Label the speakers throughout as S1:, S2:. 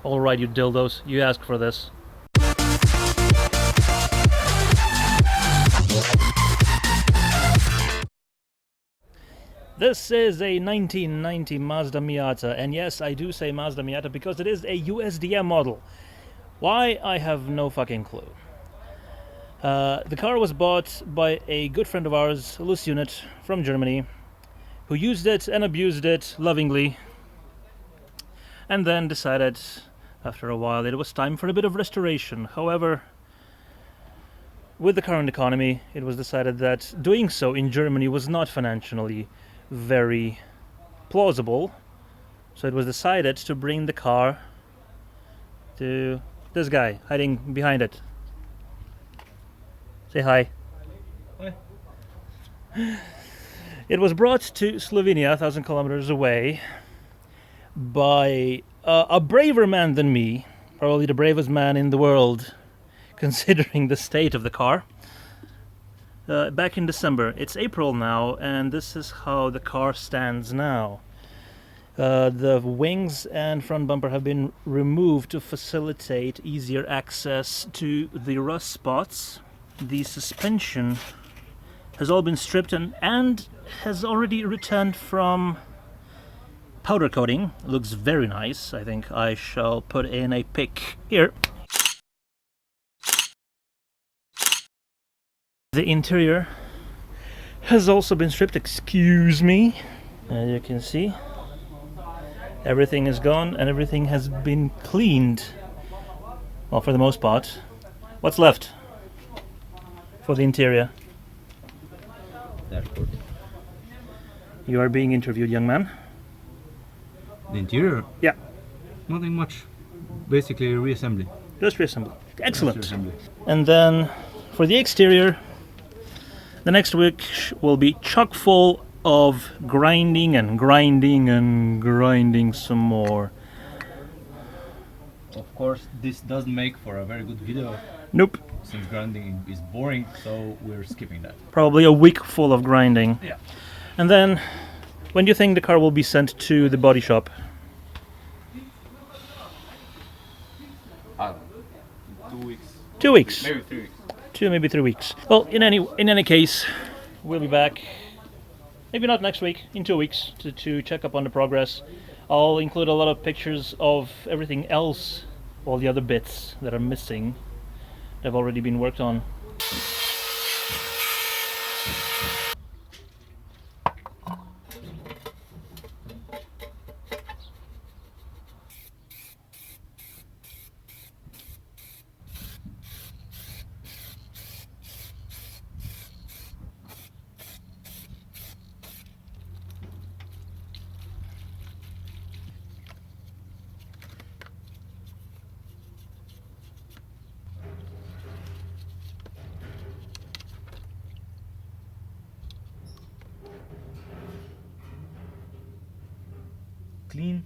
S1: Alright, you dildos, you asked for this. This is a 1990 Mazda Miata, and yes, I do say Mazda Miata because it is a USDM model. Why? I have no fucking clue. The car was bought by a good friend of ours, a loose unit from Germany, who used it and abused it lovingly, and then decided after a while it was time for a bit of restoration. However, with the current economy, it was decided that doing so in Germany was not financially very plausible, so it was decided to bring the car to this guy hiding behind it. Say hi.
S2: Hi.
S1: It was brought to Slovenia, 1,000 kilometers away, by a braver man than me, probably the bravest man in the world, considering the state of the car. Back in December. It's April now, and this is how the car stands now. The wings and front bumper have been removed to facilitate easier access to the rust spots. The suspension has all been stripped and has already returned from powder coating. It looks very nice. I think I shall put in a pic here. The interior has also been stripped, excuse me. As you can see, everything is gone and everything has been cleaned. Well, for the most part. What's left for the interior?
S2: Dashboard.
S1: You are being interviewed, young man.
S2: The interior?
S1: Yeah.
S2: Nothing much. Basically reassembly.
S1: Just reassemble. Excellent.
S2: Just reassembly.
S1: And then for the exterior, the next week will be chock full of grinding and grinding and grinding some more.
S2: Of course, this doesn't make for a very good video
S1: Nope.
S2: since grinding is boring, so we're skipping that.
S1: Probably a week full of grinding.
S2: Yeah.
S1: And then, when do you think the car will be sent to the body shop?
S2: I don't know. 2 weeks.
S1: 2 weeks.
S2: Maybe 3 weeks.
S1: 2, maybe 3 weeks. Well, in any case, we'll be back. Maybe not next week, in 2 weeks, to check up on the progress. I'll include a lot of pictures of everything else, all the other bits that are missing, that have already been worked on.
S2: Clean,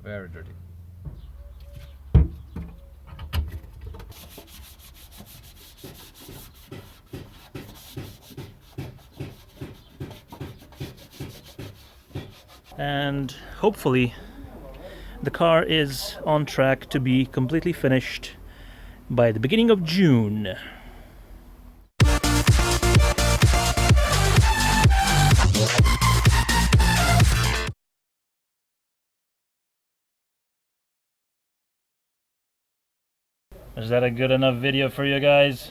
S2: very dirty.
S1: And hopefully the car is on track to be completely finished by the beginning of June. Is that a good enough video for you guys?